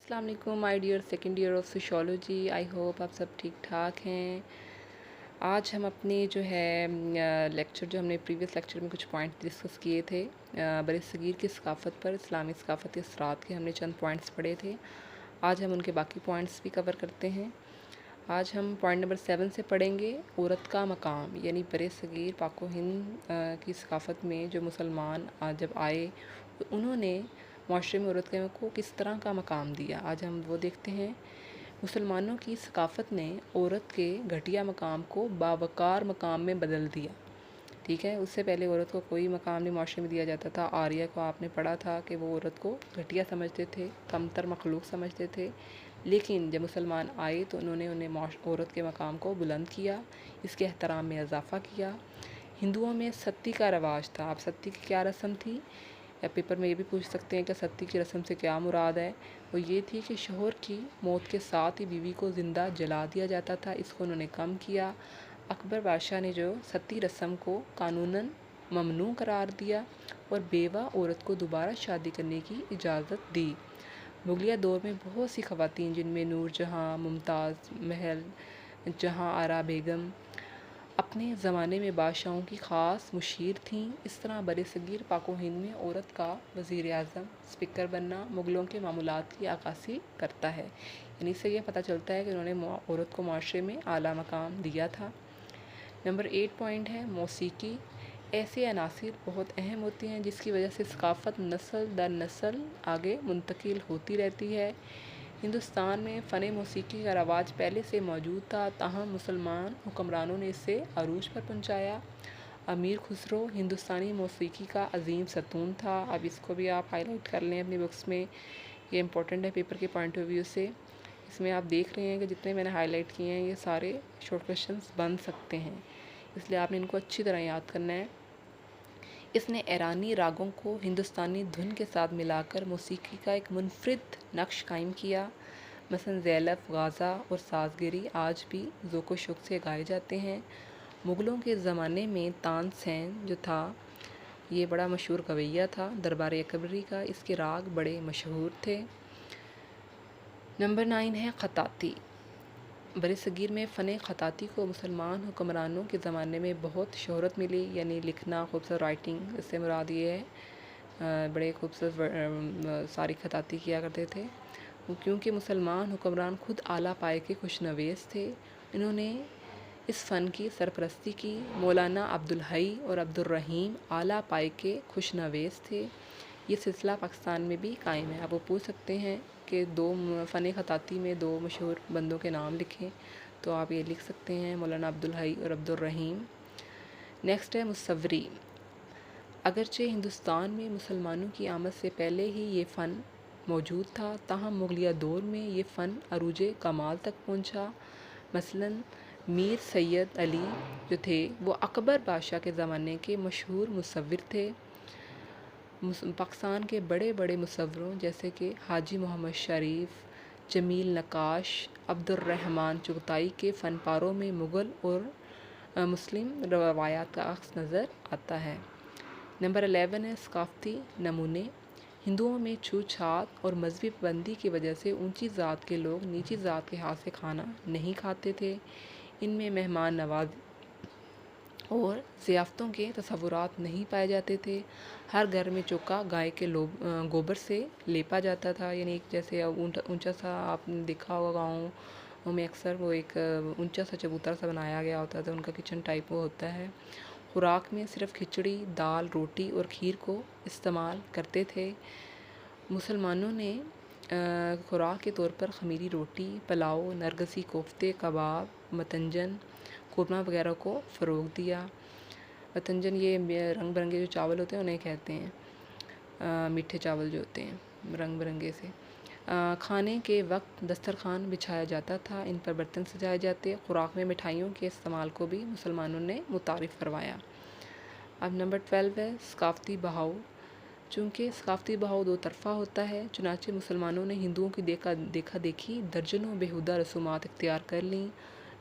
अस्सलाम वालेकुम my dear second year of sociology. I hope आप सब ठीक ठाक हैं। आज हम अपने जो है लेक्चर जो हमने प्रीवियस लेक्चर में कुछ पॉइंट डिस्कस किए थे बरसगीर की सकाफ़त पर, इस्लामी सकाफ़त असरात के हमने चंद पॉइंट्स पढ़े थे। आज हम उनके बाकी पॉइंट्स भी कवर करते हैं। आज हम पॉइंट नंबर 7 से पढ़ेंगे औरत का मकाम, यानी बरसगीर पाको हिंद की सकाफ़त में जो मुसलमान जब आए तो उन्होंने माशरे में औरत को किस तरह का मकाम दिया। आज हम वो देखते हैं। मुसलमानों की सकाफ़त ने औरत के घटिया मकाम को बावकार मकाम में बदल दिया। ठीक है, उससे पहले औरत को कोई मकाम नहीं माशरे में दिया जाता था। आर्या को आपने पढ़ा था कि वो औरत को घटिया समझते थे, कमतर मखलूक समझते थे, लेकिन जब मुसलमान आए तो उन्होंने औरत के मकाम को बुलंद किया, इसके एहतराम में इजाफ़ा किया। हिंदुओं में सती का रवाज था। अब सती की क्या रस्म थी, या पेपर में ये भी पूछ सकते हैं कि सती की रस्म से क्या मुराद है। वो ये थी कि शोहर की मौत के साथ ही बीवी को ज़िंदा जला दिया जाता था। इसको उन्होंने कम किया। अकबर बादशाह ने जो सती रस्म को कानूनन ममनू करार दिया और बेवा औरत को दोबारा शादी करने की इजाज़त दी। मुगलिया दौर में बहुत सी ख़वातीन, जिनमें नूरजहाँ, मुमताज़ महल, जहाँ आरा बेगम, अपने ज़माने में बादशाहों की ख़ास मुशीर थीं। इस तरह बरसगीर पाको हिंद में औरत का वज़ीर आज़म, स्पीकर बनना मुग़लों के मामूलात की अक्कासी करता है। यानी इससे यह पता चलता है कि उन्होंने औरत को माशरे में आला मकाम दिया था। नंबर 8 पॉइंट है मौसीकी। ऐसे अनासिर बहुत अहम होते हैं जिसकी वजह से सकाफ़त नस्ल दर नस्ल आगे मुंतकिल होती रहती है। हिंदुस्तान में फ़न मौसीकी का रवाज पहले से मौजूद था, ताहम मुसलमान हुक्मरानों ने इसे अरूज पर पहुंचाया। अमीर खुसरो हिंदुस्तानी मौसीकी का अजीम सतून था। अब इसको भी आप हाईलाइट कर लें अपनी बुक्स में, ये इंपॉर्टेंट है पेपर के पॉइंट ऑफ व्यू से। इसमें आप देख रहे हैं कि जितने मैंने हाईलाइट किए हैं ये सारे शॉर्ट क्वेश्चंस बन सकते हैं, इसलिए आपने इनको अच्छी तरह याद करना है। इसने ईरानी रागों को हिंदुस्तानी धुन के साथ मिलाकर मौसीकी का एक मुनफरिद नक्श कायम किया। मसलन ज़ैलफ़, गाज़ा और साज़गिरी आज भी ज़ोक़ो शौक़ से गाए जाते हैं। मुग़लों के ज़माने में तानसेन जो था ये बड़ा मशहूर गवैया था दरबार अकबरी का। इसके राग बड़े मशहूर थे। नंबर 9 है ख़ताती। बरसगीर में फ़न ख़ताती को मुसलमान हुक्मरानों के ज़माने में बहुत शोहरत मिली, यानी लिखना, खूबसूरत राइटिंग। इससे मुराद ये है बड़े खूबसूरत सारी ख़ताती किया करते थे, क्योंकि मुसलमान हुक्मरान खुद आला पाए के खुशनवेश थे। इन्होंने इस फ़न की सरपरस्ती की। मौलाना अब्दुल हई और अब्दुल रहीम आला पाए के खुशनवेश थे। ये सिलसिला पाकिस्तान में भी कायम है। अब वो पूछ सकते हैं कि दो फ़न ख़ताती में दो मशहूर बंदों के नाम लिखें, तो आप ये लिख सकते हैं मौलाना अब्दुल हई और अब्दुल रहीम। नेक्स्ट है मुसव्वरी। अगरचे हिंदुस्तान में मुसलमानों की आमद से पहले ही ये फ़न मौजूद था, ताहम मुग़लिया दौर में ये फ़न अरूज कमाल तक पहुँचा। मसलन मीर सैयद अली जो थे वो अकबर बादशाह के ज़माने के मशहूर मुसव्विर थे। पाकिस्तान के बड़े बड़े मुसव्विरों जैसे कि हाजी मोहम्मद शरीफ, जमील नकाश, अब्दुर्रहमान चुगताई के फ़नपारों में मुग़ल और मुस्लिम रवायात का अक्स नज़र आता है। नंबर 11 है सकाफ़ती नमूने। हिंदुओं में छूत-छात और मजहबी पाबंदी की वजह से ऊंची ज़ात के लोग नीची ज़ात के हाथ से खाना नहीं खाते थे। इनमें मेहमान नवाज़ी और ज़ियाफ़तों के तसव्वुरात नहीं पाए जाते थे। हर घर में चौका गाय के गोबर से लेपा जाता था, यानी एक जैसे ऊंचा सा आपने देखा होगा गाँव में अक्सर वो एक ऊंचा सा चबूतरा सा बनाया गया होता था, उनका किचन टाइप वो होता है। खुराक में सिर्फ खिचड़ी, दाल, रोटी और खीर को इस्तेमाल करते थे। मुसलमानों ने खुराक के तौर पर खमीरी रोटी, पुलाव, नरगसी कोफ्ते, कबाब, मतंजन, खुरमा वगैरह को फ़रोग़ दिया। मतंजन ये रंग बिरंगे जो चावल होते हैं उन्हें कहते हैं, मीठे चावल जो होते हैं रंग बिरंगे से। खाने के वक्त दस्तरखान बिछाया जाता था, इन पर बर्तन सजाए जाते। खुराक में मिठाइयों के इस्तेमाल को भी मुसलमानों ने मुतारिफ़ करवाया। अब नंबर 12 है सकाफ़ती बहाव। चूँकि सकाफ़ती बहाव दो तरफ़ा होता है, चुनांचे मुसलमानों ने हिंदुओं की देखा देखी दर्जनों बेहुदा रसूमात इख्तियार कर लीं।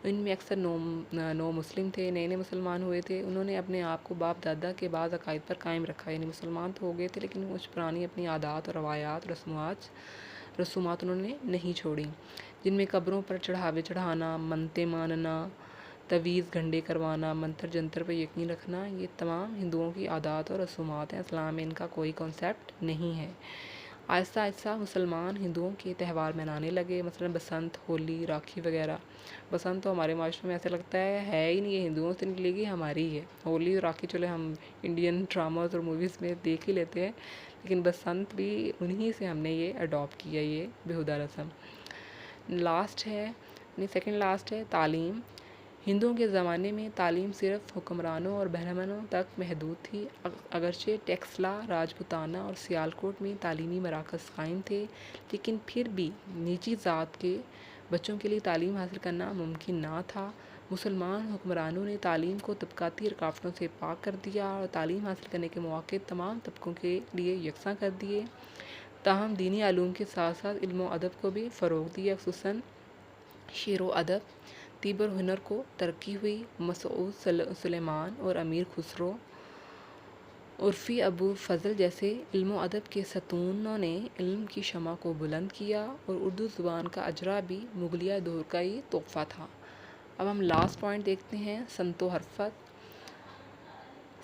इनमें अक्सर नो मुस्लिम थे, नए नए मुसलमान हुए थे। उन्होंने अपने आप को बाप दादा के बाद अकायद पर कायम रखा, यानी मुसलमान तो हो गए थे लेकिन कुछ पुरानी अपनी आदात और रवायात रस्मात रसूमात उन्होंने नहीं छोड़ी, जिनमें कब्रों पर चढ़ावे चढ़ाना, मनते मानना, तवीज़ घंडे करवाना, मंत्र जंतर पर यकीन रखना, ये तमाम हिंदुओं की आदात और रसूमात हैं। इस्लाम में इनका कोई कॉन्सेप्ट नहीं है। आहिस्ता आहिस्ता मुसलमान हिंदुओं के त्यौहार मनाने लगे, मसलन बसंत, होली, राखी वगैरह। बसंत तो हमारे माशरे में ऐसा लगता है ही नहीं है हिंदुओं से निकली गई, हमारी है। होली और राखी चलो हम इंडियन ड्रामास और मूवीज़ में देख ही लेते हैं, लेकिन बसंत भी उन्हीं से हमने ये अडॉप्ट किया, ये बेहुदा रस्म। लास्ट है, नहीं सेकंड लास्ट है तालीम। हिंदुओं के ज़माने में तालीम सिर्फ हुक्मरानों और ब्राह्मणों तक महदूद थी। अगरचे टेक्सला, राजपूताना और सियालकोट में तालीमी मराकज़ कायम थे, लेकिन फिर भी निजी ज़ात के बच्चों के लिए तालीम हासिल करना मुमकिन ना था। मुसलमान हुक्मरानों ने तालीम को तबकाती रुकावटों से पाक कर दिया और तालीम हासिल करने के मौके तमाम तबकों के लिए यकसा कर दिए। ताहम दीनी आलूम के साथ साथ इल्म व अदब को भी फ़रोग़ दिया, खुसूसन शेर व अदब, तीब और हुनर को तरक्की हुई। मसऊद सुलेमान और अमीर खुसरो, उर्फ़ी अबू फ़ज़ल जैसे इल्म व अदब के सतूनों ने इल्म की शमा को बुलंद किया, और उर्दू ज़ुबान का अजरा भी मुगलिया दौर का ही तोहफ़ा था। अब हम लास्ट पॉइंट देखते हैं, सनतो हरफत।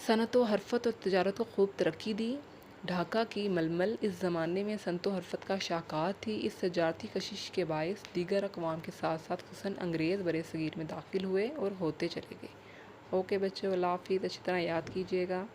सनतो हरफत और तिजारत को खूब तरक्की दी। ढाका की मलमल इस ज़माने में सनतो हरफत का शाहकार थी। इस तजारती कशिश के बायस दीगर अक़वाम के साथ साथ खुसूसन अंग्रेज़ बरे सगीर में दाखिल हुए और होते चले गए। ओके बच्चों, अल्लाह हाफ़िज़, अच्छी तरह याद कीजिएगा।